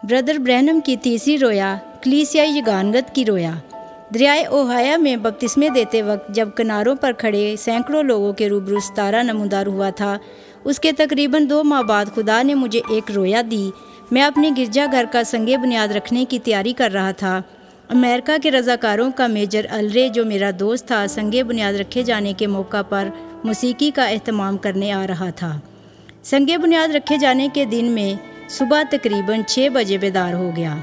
Brother Branham की तीसरी रोया कलीसियाई यगानगत की रोया। दरियाए ओहाया में बपतिस्मे देते वक्त जब किनारों पर खड़े सैकड़ों लोगों के रूबरू सितारा नमूदार हुआ था, उसके तकरीबन 2 माह बाद खुदा ने मुझे एक रोया दी। मैं अपने गिरजाघर का संगे बुनियाद रखने की तैयारी कर रहा था। अमेरिका के रज़ाकारों का मेजर अलरे, जो मेरा दोस्त था, संगे बुनियाद रखे जाने के मौका पर मौसीकी का एहतमाम करने आ रहा था। संगे बुनियाद रखे जाने के दिन में सुबह तकरीबन 6 बजे बेदार हो गया।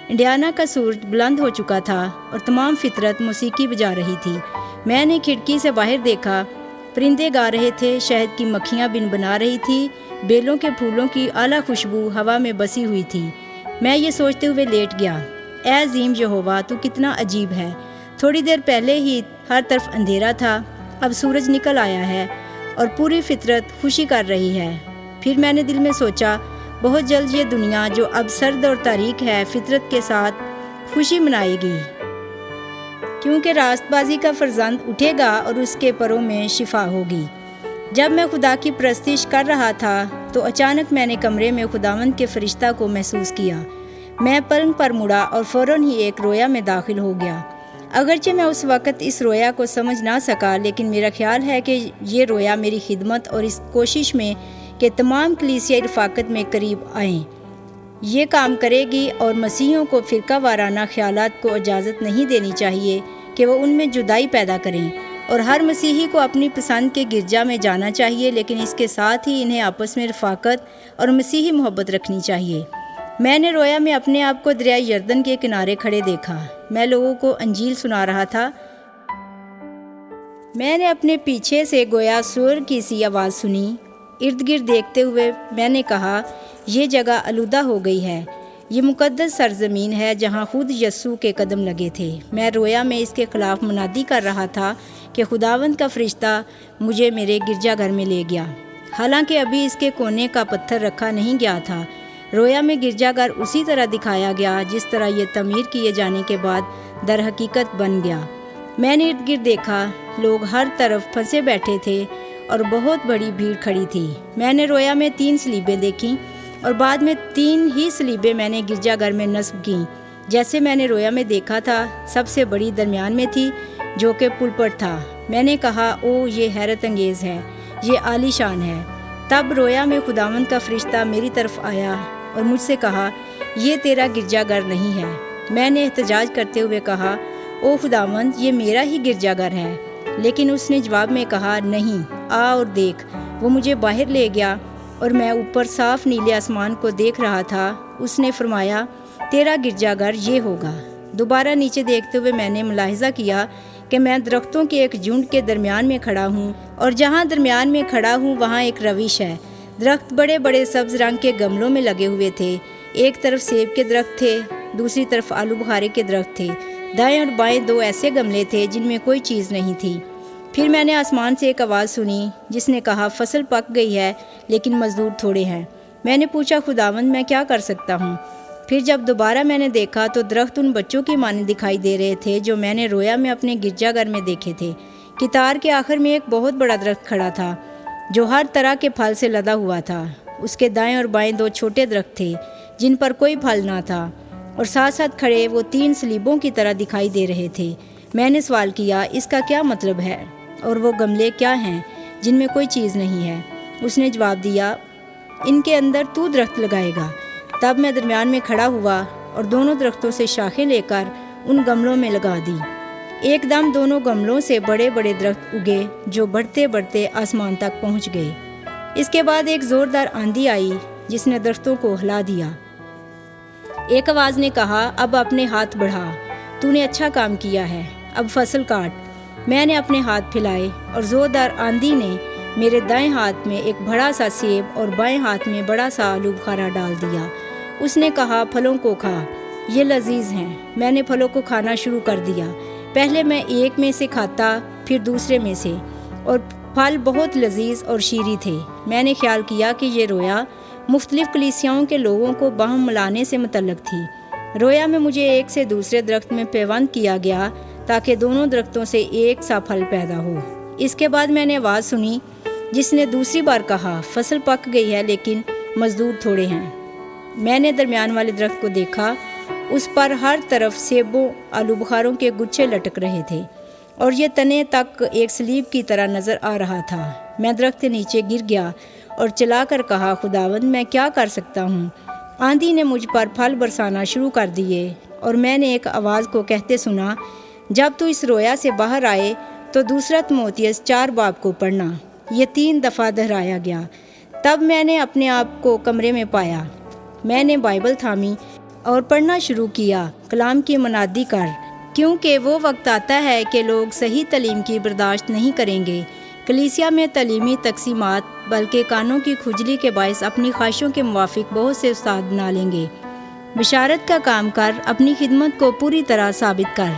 इंडियाना का सूरज बुलंद हो चुका था और तमाम फितरत मौसीकी बजा रही थी। मैंने खिड़की से बाहर देखा, परिंदे गा रहे थे, शहद की मक्खियाँ बिन बना रही थी, बेलों के फूलों की आला खुशबू हवा में बसी हुई थी। मैं ये सोचते हुए लेट गया, ऐ अज़ीम यहोवा, तू कितना अजीब है। थोड़ी देर पहले ही हर तरफ अंधेरा था, अब सूरज निकल आया है और पूरी फितरत खुशी कर रही है। फिर मैंने दिल में सोचा, बहुत जल्द ये दुनिया जो अब सर्द और तारीक है, फितरत के साथ खुशी मनाएगी, क्योंकि रास्तबाजी का फरजंद उठेगा और उसके परों में शिफा होगी। जब मैं खुदा की परस्तिश कर रहा था तो अचानक मैंने कमरे में खुदावंद के फरिश्ता को महसूस किया। मैं पलंग पर मुड़ा और फ़ौरन ही एक रोया में दाखिल हो गया। अगरचे मैं उस वक़्त इस रोया को समझ ना सका, लेकिन मेरा ख्याल है कि ये रोया मेरी खिदमत और इस कोशिश में कि तमाम कलीसियाई रफ़ाकत में करीब आएँ ये काम करेगी, और मसीहियों को फ़िरका वाराना ख़यालात को इजाज़त नहीं देनी चाहिए कि वो उनमें जुदाई पैदा करें, और हर मसीही को अपनी पसंद के गिरजा में जाना चाहिए, लेकिन इसके साथ ही इन्हें आपस में रफ़ाकत और मसीही मोहब्बत रखनी चाहिए। मैंने रोया में अपने आप को दरिया यरदन के किनारे खड़े देखा। मैं लोगों को अंजील सुना रहा था। मैंने अपने पीछे से गोया सुर की सी आवाज़ सुनी। इर्द गिर्द देखते हुए मैंने कहा, ये जगह आलूदा हो गई है, ये मुक़द्दस सरज़मीन है जहाँ खुद यस्सू के कदम लगे थे। मैं रोया में इसके ख़िलाफ़ मुनादी कर रहा था कि खुदावंद का फरिश्ता मुझे मेरे गिरजाघर में ले गया, हालांकि अभी इसके कोने का पत्थर रखा नहीं गया था। रोया में गिरजाघर उसी तरह दिखाया गया जिस तरह ये तमीर किए जाने के बाद दर हकीकत बन गया। मैंने इर्द गिर्द देखा, लोग हर तरफ फंसे बैठे थे और बहुत बड़ी भीड़ खड़ी थी। मैंने रोया में 3 सलीबें देखीं और बाद में 3 ही सलीबें मैंने गिरजाघर में नस्ब की। जैसे मैंने रोया में देखा था, सबसे बड़ी दरमियान में थी, जो कि पुलपट था। मैंने कहा, ओ ये हैरत अंगेज़ है, ये आलीशान है। तब रोया में खुदावंद का फरिश्ता मेरी तरफ आया और मुझसे कहा, ये तेरा गिरजाघर नहीं है। मैंने एहतजाज करते हुए कहा, ओ खुदावंद, ये मेरा ही गिरजाघर है। लेकिन उसने जवाब में कहा, नहीं, आ और देख। वो मुझे बाहर ले गया और मैं ऊपर साफ नीले आसमान को देख रहा था। उसने फरमाया, तेरा गिरजाघर ये होगा। दोबारा नीचे देखते हुए मैंने मुलाहिजा किया कि मैं दरख्तों के एक झुंड के दरमियान में खड़ा हूँ, और जहाँ दरमियान में खड़ा हूँ वहाँ एक रविश है। दरख्त बड़े बड़े सब्ज़ रंग के गमलों में लगे हुए थे। एक तरफ सेब के दरख्त थे, दूसरी तरफ आलू बुखारे के दरख्त थे। दाएं और बाएं 2 ऐसे गमले थे जिनमें कोई चीज़ नहीं थी। फिर मैंने आसमान से एक आवाज़ सुनी जिसने कहा, फसल पक गई है लेकिन मज़दूर थोड़े हैं। मैंने पूछा, खुदावंद, मैं क्या कर सकता हूँ? फिर जब दोबारा मैंने देखा तो दरख्त उन बच्चों की माने दिखाई दे रहे थे जो मैंने रोया में अपने गिरजाघर में देखे थे। कितार के आखिर में एक बहुत बड़ा दरख्त खड़ा था जो हर तरह के फल से लदा हुआ था। उसके दाएं और बाएं 2 छोटे दरख्त थे जिन पर कोई फल ना था, और साथ साथ खड़े वो 3 सलीबों की तरह दिखाई दे रहे थे। मैंने सवाल किया, इसका क्या मतलब है, और वो गमले क्या हैं जिनमें कोई चीज़ नहीं है? उसने जवाब दिया, इनके अंदर तू दरख्त लगाएगा। तब मैं दरमियान में खड़ा हुआ और दोनों दरख्तों से शाखें लेकर उन गमलों में लगा दी। एकदम दोनों गमलों से बड़े बड़े दरख्त उगे जो बढ़ते बढ़ते आसमान तक पहुंच गए। इसके बाद एक ज़ोरदार आंधी आई जिसने दरख्तों को हिला दिया। एक आवाज़ ने कहा, अब अपने हाथ बढ़ा, तूने अच्छा काम किया है, अब फसल काट। मैंने अपने हाथ फैलाए और ज़ोरदार आंधी ने मेरे दाएं हाथ में एक बड़ा सा सेब और बाएं हाथ में बड़ा सा आलू बुखारा डाल दिया। उसने कहा, फलों को खा, ये लजीज हैं। मैंने फलों को खाना शुरू कर दिया। पहले मैं एक में से खाता, फिर दूसरे में से, और फल बहुत लजीज और शीरी थे। मैंने ख्याल किया कि ये रोया मुख्तलिफ कलीसियाओं के लोगों को बाहम मिलाने से मुतल्लक थी। रोया में मुझे एक से दूसरे दरख्त में पैबंद किया गया ताकि दोनों दरख्तों से एक सा फल पैदा हो। इसके बाद मैंने आवाज़ सुनी जिसने दूसरी बार कहा, फसल पक गई है लेकिन मज़दूर थोड़े हैं। میں نے درمیان والے درخت کو دیکھا، اس پر ہر طرف سیبوں آلو بخاروں کے گچھے لٹک رہے تھے اور یہ تنے تک ایک سلیب کی طرح نظر آ رہا تھا۔ میں درخت کے نیچے گر گیا اور چلا کر کہا، خداوند میں کیا کر سکتا ہوں؟ آندھی نے مجھ پر پھل برسانا شروع کر دیے اور میں نے ایک آواز کو کہتے سنا، جب تو اس رویا سے باہر آئے تو دوسرا تموتھیوس 4 باب کو پڑھنا۔ یہ 3 دفعہ دہرایا گیا۔ تب میں نے اپنے آپ کو کمرے میں پایا۔ میں نے بائبل تھامی اور پڑھنا شروع کیا، کلام کی منادی کر، کیونکہ وہ وقت آتا ہے کہ لوگ صحیح تعلیم کی برداشت نہیں کریں گے، کلیسیا میں تعلیمی تقسیمات بلکہ کانوں کی کھجلی کے باعث اپنی خواہشوں کے موافق بہت سے استاد بنا لیں گے۔ بشارت کا کام کر، اپنی خدمت کو پوری طرح ثابت کر۔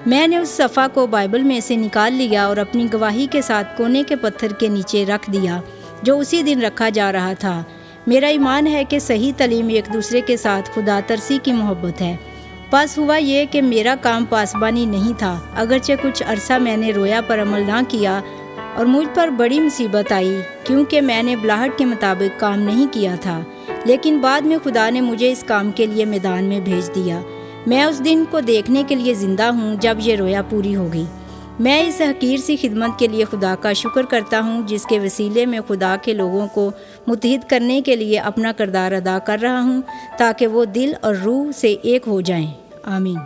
میں نے اس صفحہ کو بائبل میں سے نکال لیا اور اپنی گواہی کے ساتھ کونے کے پتھر کے نیچے رکھ دیا جو اسی دن رکھا جا رہا تھا۔ میرا ایمان ہے کہ صحیح تعلیم ایک دوسرے کے ساتھ خدا ترسی کی محبت ہے۔ پس ہوا یہ کہ میرا کام پاسبانی نہیں تھا، اگرچہ کچھ عرصہ میں نے رویا پر عمل نہ کیا اور مجھ پر بڑی مصیبت آئی کیونکہ میں نے بلاہٹ کے مطابق کام نہیں کیا تھا، لیکن بعد میں خدا نے مجھے اس کام کے لیے میدان میں بھیج دیا۔ میں اس دن کو دیکھنے کے لیے زندہ ہوں جب یہ رویا پوری ہوگی۔ میں اس حقیر سی خدمت کے لیے خدا کا شکر کرتا ہوں جس کے وسیلے میں خدا کے لوگوں کو متحد کرنے کے لیے اپنا کردار ادا کر رہا ہوں تاکہ وہ دل اور روح سے ایک ہو جائیں۔ آمین۔